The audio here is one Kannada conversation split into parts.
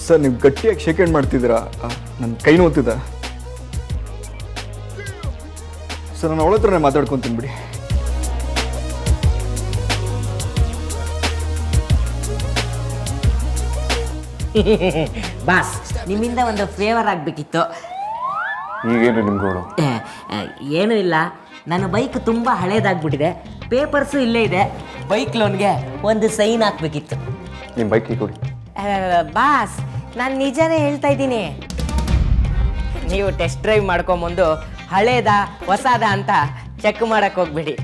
ಸರ್ ನೀವು ಗಟ್ಟಿಯಾಗಿ ಶೇಕ್ ಹ್ಯಾಂಡ್ ಮಾಡ್ತಿದ್ದೀರಾ, ನನ್ನ ಕೈ ನೋವ್ತಿದೆ ಸರ್. ನಾನು ಅವಳ ಹತ್ರನೇ ಮಾತಾಡ್ಕೊತೀನಿ ಬಿಡಿ. ಬಾಸ್, ನಿಮ್ಮಿಂದ ಒಂದು ಫೇವರ್ ಆಗಬೇಕಿತ್ತು. ಈಗೇನು ನಿಮ್ಗಳು? ಏನೂ ಇಲ್ಲ, ನನ್ನ ಬೈಕ್ ತುಂಬ ಹಳೇದಾಗ್ಬಿಟ್ಟಿದೆ, ಪೇಪರ್ಸು ಇಲ್ಲೇ ಇದೆ. ಬೈಕ್ ಲೋನ್ಗೆ ಒಂದು ಸೈನ್ ಹಾಕ್ಬೇಕಿತ್ತು. ನಿಮ್ಮ ಬೈಕ್ ಕೊಡಿ. ಬಾಸ್, ನಾನು ನಿಜನೇ ಹೇಳ್ತಾ ಇದ್ದೀನಿ. ನೀವು ಟೆಸ್ಟ್ ಡ್ರೈವ್ ಮಾಡ್ಕೊಂಬಂದು ಹಳೇದ ಹೊಸದ ಅಂತ ಚೆಕ್ ಮಾಡಕ್ಕೆ ಹೋಗ್ಬೇಡಿ.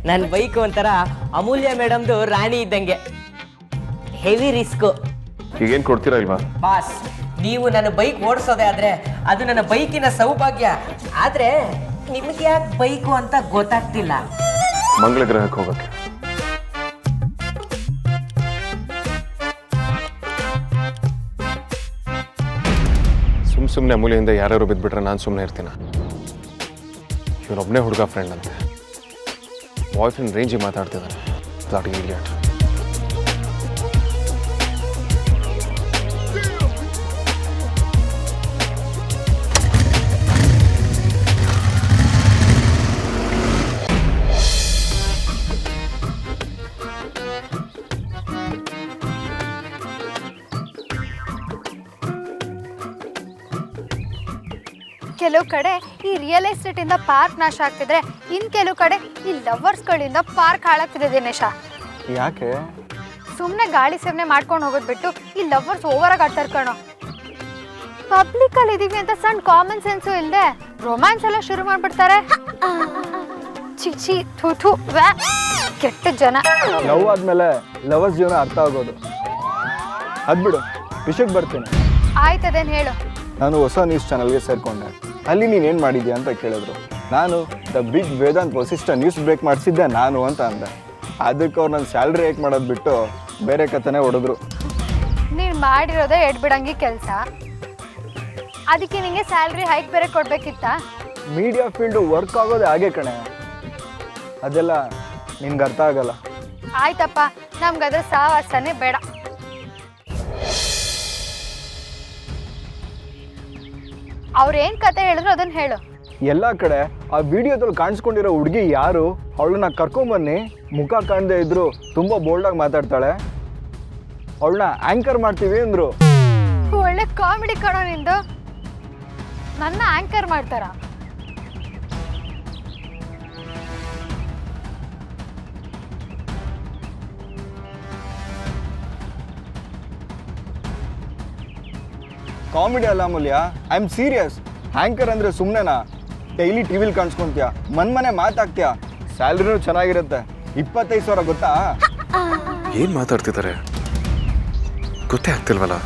ನನ್ನ ಬೈಕ್ ಒಂಥರ ಅಮೂಲ್ಯ ಮೇಡಮ್ದು ರಾಣಿ ಇದ್ದಂಗೆ, ಹೆವಿ ರಿಸ್ಕು. ಈಗೇನು ಕೊಡ್ತೀರಾ ಇಲ್ವಾ? ಬಾಸ್, ನೀವು ನನ್ನ ಬೈಕ್ ಓಡಿಸೋದೇ ಆದರೆ ಅದು ನನ್ನ ಬೈಕಿನ ಸೌಭಾಗ್ಯ. ಆದರೆ ನಿಮಗೆ ಯಾಕೆ ಬೈಕು ಅಂತ ಗೊತ್ತಾಗ್ತಿಲ್ಲ. ಮಂಗಳ ಗ್ರಹಕ್ಕೆ ಹೋಗಕ್ಕೆ ಸುಮ್ಮನೆ ಅಮೂಲ್ಯದಿಂದ ಯಾರ್ಯಾರು ಬಿದ್ದುಬಿಟ್ರೆ ನಾನು ಸುಮ್ಮನೆ ಇರ್ತೀನ? ಇವನೊಬ್ಬನೇ ಹುಡುಗ ಫ್ರೆಂಡ್ ಅಂತೆ, ಬಾಯ್ ಫ್ರೆಂಡ್ ರೇಂಜಿಗೆ ಮಾತಾಡ್ತಿದ್ದಾನೆ. ದಾಟಿ ಇಲಿಯಟ್. ಕೆಲವು ಕಡೆ ಈ ರಿಯಲ್ ಎಸ್ಟೇಟಿಂದ ಪಾರ್ಕ್ ನಾಶ ಆಗ್ತಿದ್ರೆ, ಇನ್ನು ಕೆಲವು ಕಡೆ ಈ ಲವರ್ಸ್ಗಳಿಂದ ಪಾರ್ಕ್ ಹಾಳಾಗ್ತಿದೆ ದಿನೇಶ. ಯಾಕೆ? ಸುಮ್ಮನೆ ಗಾಳಿ ಸೇವನೆ ಮಾಡ್ಕೊಂಡು ಹೋಗೋದು ಬಿಟ್ಟು ಈ ಲವರ್ಸ್ ಓವರಾಗಿ ಆಡ್ತಾರೆ ಕಣೋ. ಪಬ್ಲಿಕಲ್ಲಿ ಇದೀವಿ ಅಂತ ಸಣ್ಣ ಕಾಮನ್ ಸೆನ್ಸು ಇಲ್ಲದೆ ರೊಮ್ಯಾನ್ಸ್ ಎಲ್ಲ ಶುರು ಮಾಡಿಬಿಡ್ತಾರೆ. ಚಿಚಿ ಥೂ ವ್ಯಾ, ಕೆಟ್ಟ ಜನ. ಲವ್ ಆದಮೇಲೆ ಲವರ್ಸ್ ಜೀವನ ಅರ್ಥ ಆಗೋದು. ಅದ್ಬಿಡು, ವಿಷಯಕ್ಕೆ ಬರ್ತೀನಿ. ಆಯ್ತದೇನು ಹೇಳು. ನಾನು ಹೊಸ ನ್ಯೂಸ್ ಚಾನಲ್ಗೆ ಸೇರಿಕೊಂಡೆ. ಅಲ್ಲಿ ನೀನೇನು ಮಾಡಿದ್ಯಾ ಅಂತ ಕೇಳಿದ್ರು. ನಾನು the big Vedant Vasishta news break ಮಾಡಿಸಿದ್ದೆ ನಾನು ಅಂತ ಅಂದೆ. ಅದಕ್ಕೆ ಅವ್ರು ನನ್ನ ಸ್ಯಾಲ್ರಿ ಹೇಗೆ ಮಾಡೋದು ಬಿಟ್ಟು ಬೇರೆ ಕಥೆನೇ ಹೊಡೆದ್ರು. ನೀನು ಮಾಡಿರೋದೇ ಎಡ್ಬಿಡಂಗಿ ಕೆಲಸ, ಅದಕ್ಕೆ ನಿಮಗೆ ಸ್ಯಾಲ್ರಿ ಹೈಕ್ ಬೇರೆ ಕೊಡಬೇಕಿತ್ತಾ? ಮೀಡಿಯಾ ಫೀಲ್ಡು ವರ್ಕ್ ಆಗೋದೇ ಹಾಗೆ ಕಣೆ, ಅದೆಲ್ಲ ನಿನ್ಗೆ ಅರ್ಥ ಆಗಲ್ಲ. ಆಯ್ತಪ್ಪ, ನಮ್ಗದ್ರ ಸಾವಾಸನೆ ಬೇಡ. ಅವ್ರೇನ್ ಕತೆ ಹೇಳಿದ್ರು ಅದನ್ನ ಹೇಳು. ಎಲ್ಲ ಕಡೆ ಆ ವಿಡಿಯೋದಲ್ಲಿ ಕಾಣಿಸ್ಕೊಂಡಿರೋ ಹುಡುಗಿ ಯಾರು, ಅವಳನ್ನ ಕರ್ಕೊಂಬನ್ನಿ, ಮುಖ ಕಾಣದೇ ಇದ್ರು ತುಂಬ ಬೋಲ್ಡಾಗಿ ಮಾತಾಡ್ತಾಳೆ, ಅವಳನ್ನ ಆ್ಯಂಕರ್ ಮಾಡ್ತೀವಿ ಅಂದರು. ಒಳ್ಳೆ ಕಾಮಿಡಿ ಕಣೋ ನಿಂದು. ನನ್ನ ಆ್ಯಂಕರ್ ಮಾಡ್ತಾರ? ಕಾಮಿಡಿ ಅಲ್ಲ ಅಮೂಲ್ಯ, ಐ ಆಮ್ ಸೀರಿಯಸ್. ಆ್ಯಂಕರ್ ಅಂದರೆ ಸುಮ್ಮನೆನಾ? ಡೈಲಿ ಟಿ ವಿಲಿ ಕಾಣಿಸ್ಕೊಂತೀಯ, ಮನೆ ಮಾತಾಗ್ತೀಯ, ಸ್ಯಾಲ್ರಿನೂ ಚೆನ್ನಾಗಿರುತ್ತೆ. 25,000 ಗೊತ್ತಾ? ಏನು ಮಾತಾಡ್ತಿದ್ದಾರೆ ಗೊತ್ತೇ ಆಗ್ತಿಲ್ವಲ್ಲ.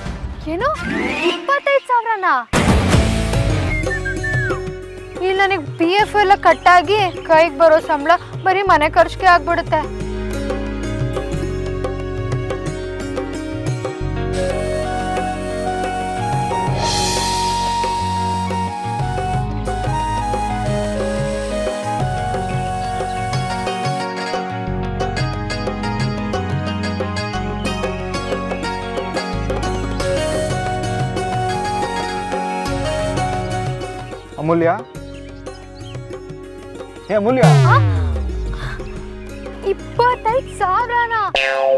ಏನು 25,000ನಾ? ಇಲ್ಲಿ ನನಗೆ PF ಎಲ್ಲ ಕಟ್ಟಾಗಿ ಕೈಗೆ ಬರೋ ಸಂಬಳ ಬರೀ ಮನೆ ಖರ್ಚಿಗೆ ಆಗ್ಬಿಡುತ್ತೆ. ಅಮೂಲ್ಯ, ಏ ಅಮೂಲ್ಯ, 25,000ನಾ?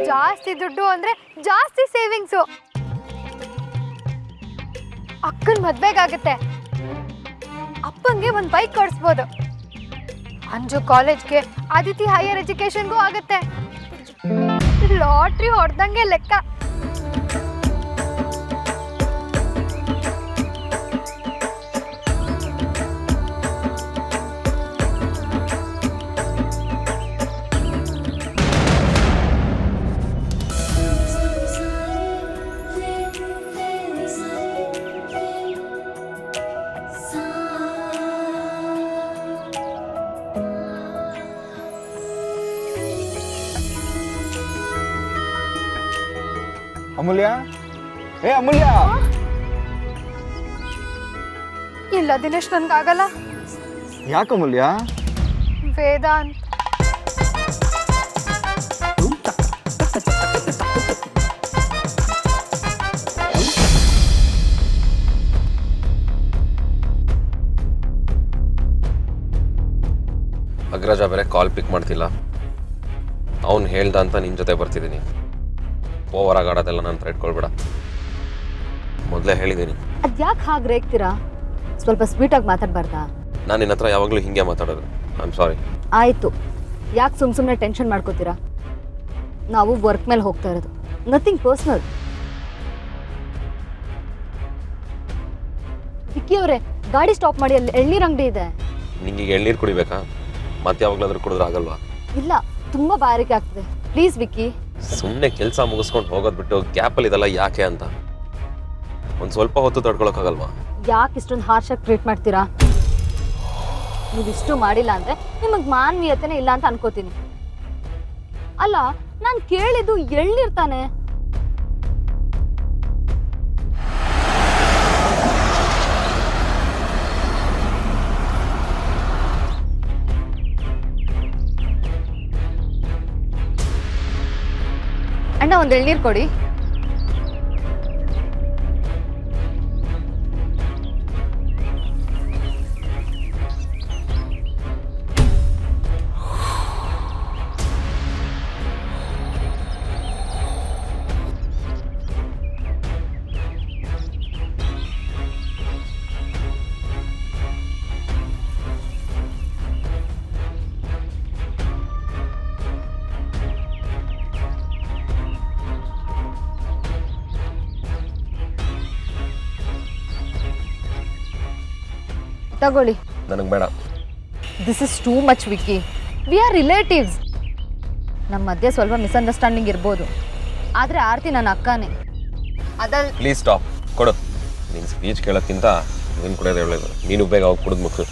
ಜಾಸ್ತಿ ದುಡ್ಡು ಅಂದ್ರೆ ಜಾಸ್ತಿ ಸೇವಿಂಗ್ಸು. ಅಕ್ಕನ ಮದ್ವೆಗಾಗುತ್ತೆ, ಅಪ್ಪಂಗೆ ಒಂದು ಬೈಕ್ ಕೊಡಿಸ್ಬೋದು, ಅಂಜು ಕಾಲೇಜ್ಗೆ, ಆದಿತಿ ಹೈಯರ್ ಎಜುಕೇಶನ್ಗೂ ಆಗುತ್ತೆ. ಲಾಟ್ರಿ ಹೊಡೆದಂಗೆ ಲೆಕ್ಕ. ಅಮೂಲ್ಯ, ಏ ಅಮೂಲ್ಯ. ಇಲ್ಲ ದಿನೇಶ್, ನನ್ಗಾಗಲ್ಲ. ಯಾಕೆ ಅಮೂಲ್ಯ? ವೇದಾಂತ್ ಅಗ್ರಜ ಬೇರೆ ಕಾಲ್ ಪಿಕ್ ಮಾಡ್ತಿಲ್ಲ. ಅವ್ನು ಹೇಳ್ದ ಅಂತ ನಿನ್ನ ಜೊತೆ ಬರ್ತಿದ್ದೀನಿ. ಓವರ್ ಆಗಾಡೋದೆಲ್ಲ ನಾನು ಇಟ್ಕೊಳ್ಬೇಡ. ಮೊದಲೇ ಹೇಳಿದ್ದೀನಿ. ಅದ್ಯಾಕೆ ಹಾಗೆ ರೇಗ್ತೀರಾ? ಸ್ವಲ್ಪ ಸ್ವೀಟಾಗಿ ಮಾತಾಡಬಾರ್ದಾ? ನಾನು ನಿನ್ನ ಹತ್ರ ಯಾವಾಗಲೂ ಹಿಂಗೆ ಮಾತಾಡೋದು. I am sorry. ಆಯಿತು, ಯಾಕೆ ಸುಮ್ಮನೆ ಟೆನ್ಷನ್ ಮಾಡ್ಕೋತೀರಾ? ನಾವು ವರ್ಕ್ ಮೇಲೆ ಹೋಗ್ತಾ ಇರೋದು, ನಥಿಂಗ್ ಪರ್ಸ್ನಲ್. ವಿಕ್ಕಿ ಅವರೇ, ಗಾಡಿ ಸ್ಟಾಪ್ ಮಾಡಿ, ಅಲ್ಲಿ ಎಳ್ನೀರು ಅಂಗಡಿ ಇದೆ. ನಿಂಗೀಗ ಎಳ್ನೀರು ಕುಡಿಬೇಕಾ? ಮತ್ತೆ ಯಾವಾಗಲಾದ್ರೂ ಕುಡಿದ್ರೆ ಆಗಲ್ವಾ? ಇಲ್ಲ, ತುಂಬ ಬಾಯಾರಿಕೆ ಆಗ್ತದೆ. ಪ್ಲೀಸ್ ವಿಕ್ಕಿ. ಸುಮ್ಮನೆ ಕೆಲಸ ಮುಗಿಸ್ಕೊಂಡು ಹೋಗೋದು ಬಿಟ್ಟು ಗ್ಯಾಪಲ್ಲಿ ಇದೆಲ್ಲ ಯಾಕೆ ಅಂತ ಒಂದು ಸ್ವಲ್ಪ ಹೊತ್ತು ತಡ್ಕೊಳಕ್ಕಾಗಲ್ವಾ? ಯಾಕೆ ಇಷ್ಟೊಂದು ಹಾರ್ಶಾಗಿ ಟ್ರೀಟ್ ಮಾಡ್ತೀರಾ? ನೀವು ಇಷ್ಟು ಮಾಡಿಲ್ಲ ಅಂದರೆ ನಿಮಗೆ ಮಾನವೀಯತೆನೇ ಇಲ್ಲ ಅಂತ ಅನ್ಕೋತೀನಿ. ಅಲ್ಲ, ನಾನು ಕೇಳಿದ್ದು ಎಳ್ನೀರ್ತಾನೆ. ಅಣ್ಣ, ಒಂದು ಎಳ್ನೀರು ಕೊಡಿ. ತಗೊಳ್ಳಿ. ನನಗೆ ಬೇಡ. This is too much Vicky. We are relatives. ನಮ್ಮ ಮಧ್ಯೆ ಸ್ವಲ್ಪ ಮಿಸ್ಅಂಡರ್ಸ್ಟ್ಯಾಂಡಿಂಗ್ ಇರ್ಬೋದು, ಆದರೆ ಆರ್ತಿ ನನ್ನ ಅಕ್ಕನೇ. Please stop. ಕೊಡು. ನಿನ್ನ ಸ್ಪೀಚ್ ಕೇಳೋಕ್ಕಿಂತ ನೀನು ಕುಡಿಯೋದು ಒಳ್ಳೇದು. ನೀನು ಬೇಗ ಹೋಗಿ ಕುಡಿದು ಮುಗಿಸು.